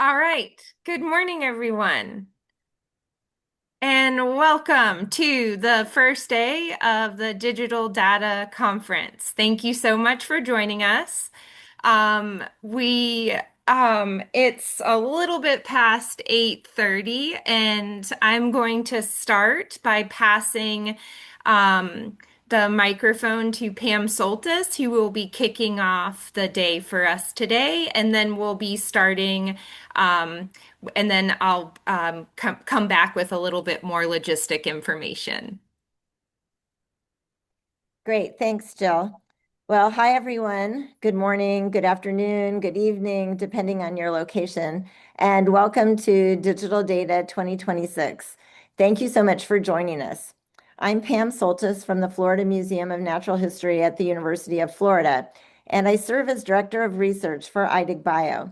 All right. Good morning, everyone, and welcome to the first day of the Digital Data Conference. Thank you so much for joining us. It's a little bit past 8:30, and I'm going to start by passing the microphone to Pam Soltis, who will be kicking off the day for us today, and then we'll be starting, and then I'll come back with a little bit more logistic information. Great, thanks, Jill. Well, hi, everyone. Good morning, good afternoon, good evening, depending on your location, and welcome to Digital Data 2026. Thank you so much for joining us. I'm Pam Soltis from the Florida Museum of Natural History at the University of Florida, and I serve as Director of Research for IDiGBio.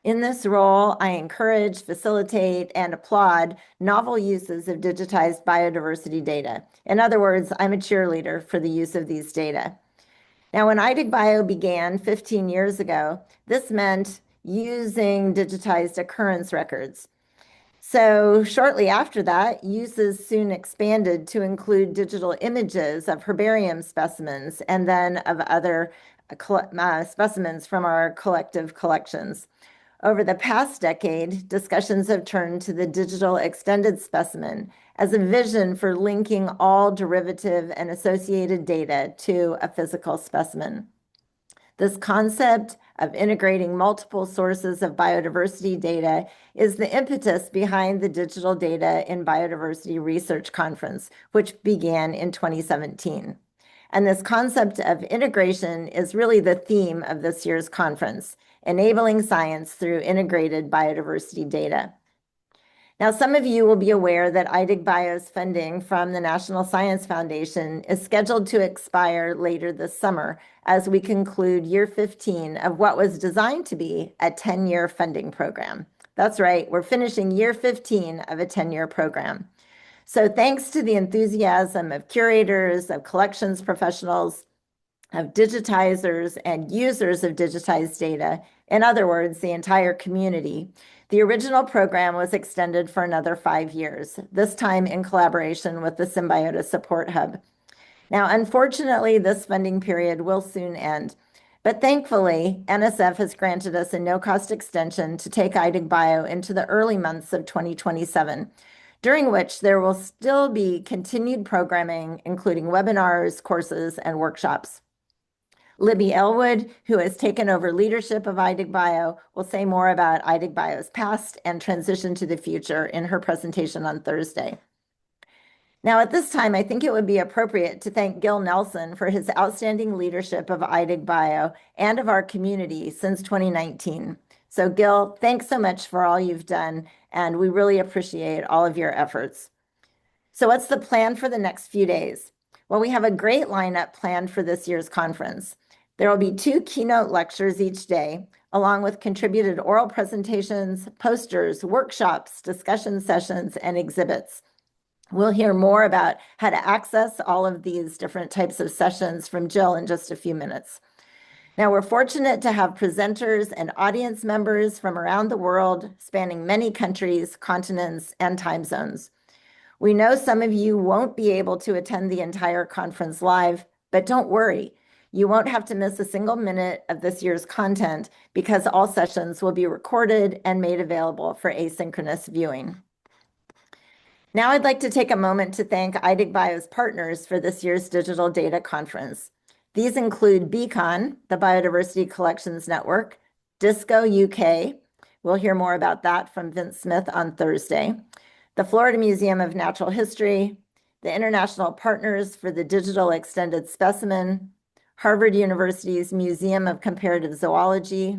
In this role, I encourage, facilitate, and applaud novel uses of digitized biodiversity data. In other words, I'm a cheerleader for the use of these data. Now, when IDiGBio began 15 years ago, this meant using digitized occurrence records. So shortly after that, uses soon expanded to include digital images of herbarium specimens and then of other specimens from our collective collections. Over the past decade, discussions have turned to the digital extended specimen as a vision for linking all derivative and associated data to a physical specimen. This concept of integrating multiple sources of biodiversity data is the impetus behind the Digital Data in Biodiversity Research Conference, which began in 2017. And this concept of integration is really the theme of this year's conference, enabling science through integrated biodiversity data. Now, some of you will be aware that IDiGBio's funding from the National Science Foundation is scheduled to expire later this summer as we conclude year 15 of what was designed to be a 10-year funding program. That's right, we're finishing year 15 of a 10-year program. So thanks to the enthusiasm of curators, of collections professionals, of digitizers and users of digitized data, in other words, the entire community, the original program was extended for another 5 years, this time in collaboration with the Symbiota Support Hub. Now, unfortunately, this funding period will soon end, but thankfully, NSF has granted us a no-cost extension to take IDiGBio into the early months of 2027, during which there will still be continued programming, including webinars, courses, and workshops. Libby Elwood, who has taken over leadership of IDiGBio, will say more about IDiGBio's past and transition to the future in her presentation on Thursday. Now, at this time, I think it would be appropriate to thank Gil Nelson for his outstanding leadership of IDiGBio and of our community since 2019. So Gil, thanks so much for all you've done, and we really appreciate all of your efforts. So what's the plan for the next few days? Well, we have a great lineup planned for this year's conference. There will be 2 keynote lectures each day, along with contributed oral presentations, posters, workshops, discussion sessions, and exhibits. We'll hear more about how to access all of these different types of sessions from Jill in just a few minutes. Now, we're fortunate to have presenters and audience members from around the world, spanning many countries, continents, and time zones. We know some of you won't be able to attend the entire conference live, but don't worry. You won't have to miss a single minute of this year's content because all sessions will be recorded and made available for asynchronous viewing. Now I'd like to take a moment to thank IDiGBio's partners for this year's Digital Data Conference. These include Beacon, the Biodiversity Collections Network, DISCO UK, we'll hear more about that from Vince Smith on Thursday, the Florida Museum of Natural History, the International Partners for the Digital Extended Specimen, Harvard University's Museum of Comparative Zoology,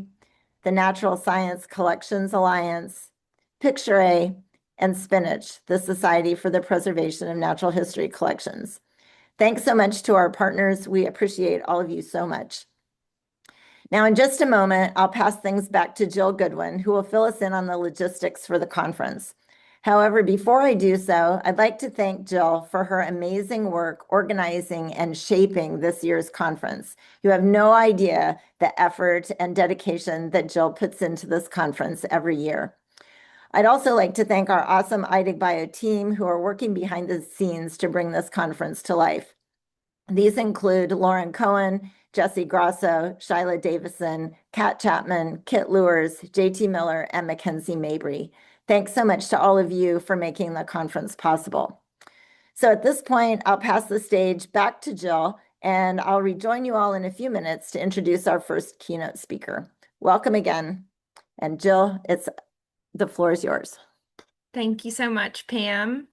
the Natural Science Collections Alliance, Picture, and Spinach, the Society for the Preservation of Natural History Collections. Thanks so much to our partners. We appreciate all of you so much. Now, in just a moment, I'll pass things back to Jill Goodwin, who will fill us in on the logistics for the conference. However, before I do so, I'd like to thank Jill for her amazing work organizing and shaping this year's conference. You have no idea the effort and dedication that Jill puts into this conference every year. I'd also like to thank our awesome IDiGBio team who are working behind the scenes to bring this conference to life. These include Lauren Cohen, Jesse Grasso, Shyla Davison, Kat Chapman, Kit Lewers, JT Miller, and Mackenzie Mabry. Thanks so much to all of you for making the conference possible. So at this point, I'll pass the stage back to Jill, and I'll rejoin you all in a few minutes to introduce our first keynote speaker. Welcome again. And Jill, the floor is yours. Thank you so much, Pam.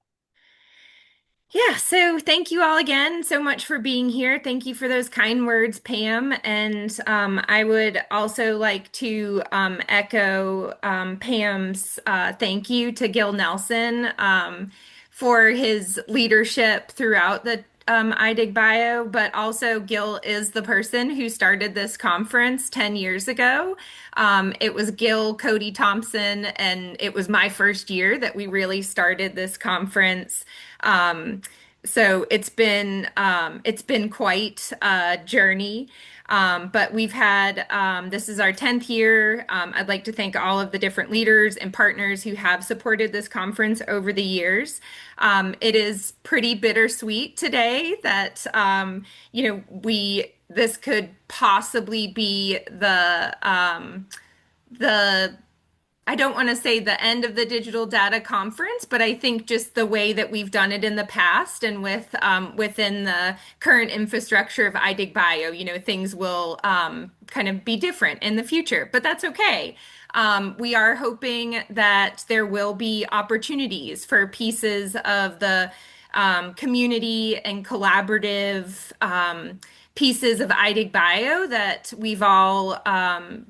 Yeah, so thank you all again so much for being here. Thank you for those kind words, Pam. And I would also like to echo Pam's thank you to Gil Nelson for his leadership throughout the IDiGBio, but also Gil is the person who started this conference 10 years ago. It was Gil, Cody Thompson, and it was my first year that we really started this conference. So it's been quite a journey. But we've had this is our 10th year. I'd like to thank all of the different leaders and partners who have supported this conference over the years. It is pretty bittersweet today that we this could possibly be the I don't want to say the end of the digital data conference, but I think just the way that we've done it in the past and with within the current infrastructure of IDiGBio, things will kind of be different in the future, but that's okay. We are hoping that there will be opportunities for pieces of the community and collaborative pieces of IDiGBio that we've all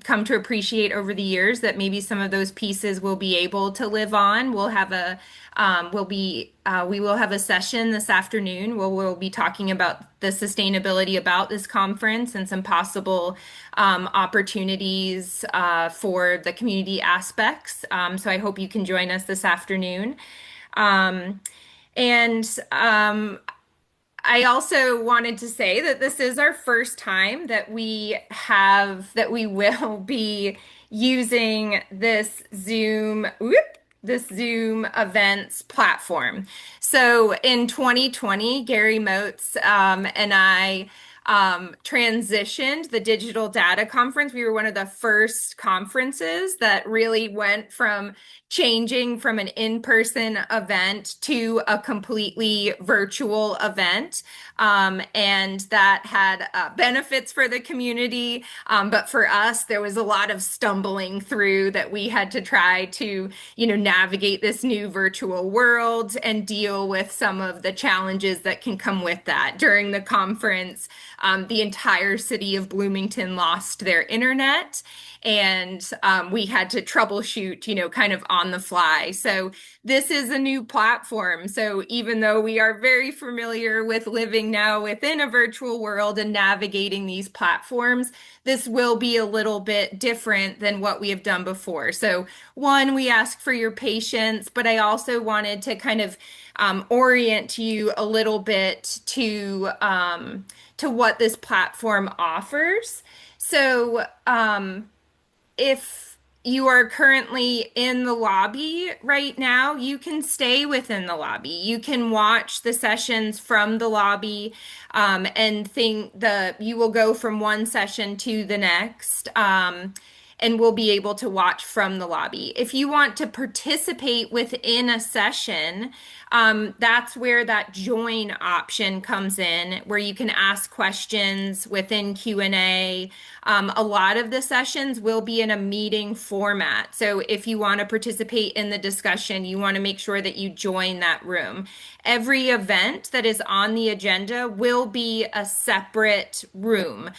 come to appreciate over the years, that maybe some of those pieces will be able to live on. We will have a session this afternoon where we'll be talking about the sustainability about this conference and some possible opportunities for the community aspects. So I hope you can join us this afternoon. And I also wanted to say that this is our first time that we will be using this Zoom events platform. So in 2020, Gary Moats and I transitioned the Digital Data Conference. We were one of the first conferences that really went from changing from an in-person event to a completely virtual event. And that had benefits for the community. But for us, there was a lot of stumbling through that we had to try to, navigate this new virtual world and deal with some of the challenges that can come with that. During the conference, the entire city of Bloomington lost their internet. And we had to troubleshoot, kind of on the fly. So this is a new platform. So even though we are very familiar with living now within a virtual world and navigating these platforms, this will be a little bit different than what we have done before. So one, we ask for your patience, but I also wanted to kind of orient you a little bit to what this platform offers. So, if you are currently in the lobby right now, you can stay within the lobby. You can watch the sessions from the lobby, and you will go from one session to the next. And will be able to watch from the lobby. If you want to participate within a session, that's where that join option comes in, where you can ask questions within Q&A. A lot of the sessions will be in a meeting format. So if you want to participate in the discussion, you want to make sure that you join that room. Every event that is on the agenda will be a separate room.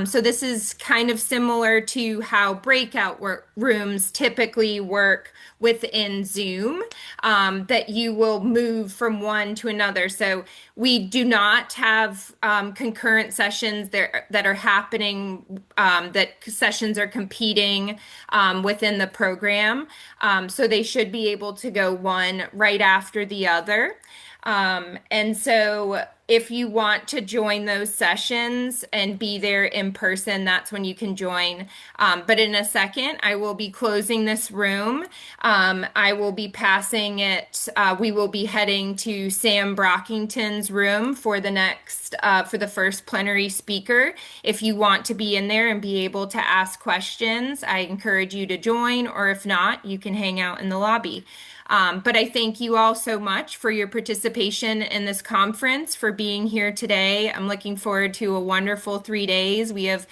So this is kind of similar to how breakout rooms typically work within Zoom, that you will move from one to another. So we do not have concurrent sessions there that are happening, that sessions are competing within the program. So they should be able to go one right after the other. And so if you want to join those sessions and be there in person, that's when you can join. But in a second, I will be closing this room. I will be passing it. We will be heading to Sam Brockington's room for for the first plenary speaker. If you want to be in there and be able to ask questions, I encourage you to join, or if not, you can hang out in the lobby. But I thank you all so much for your participation in this conference, for being here today. I'm looking forward to a wonderful 3 days. We have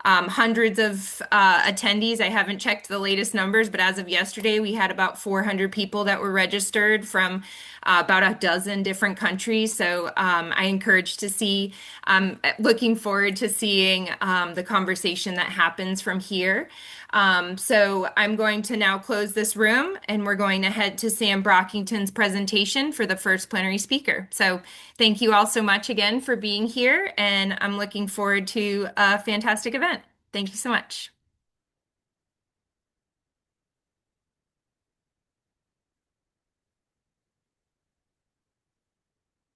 hundreds of attendees. I haven't checked the latest numbers, but as of yesterday, we had about 400 people that were registered from about a dozen different countries. So I encourage to see, looking forward to seeing the conversation that happens from here. So I'm going to now close this room and we're going to head to Sam Brockington's presentation for the first plenary speaker. So thank you all so much again for being here, and I'm looking forward to a fantastic event. Thank you so much.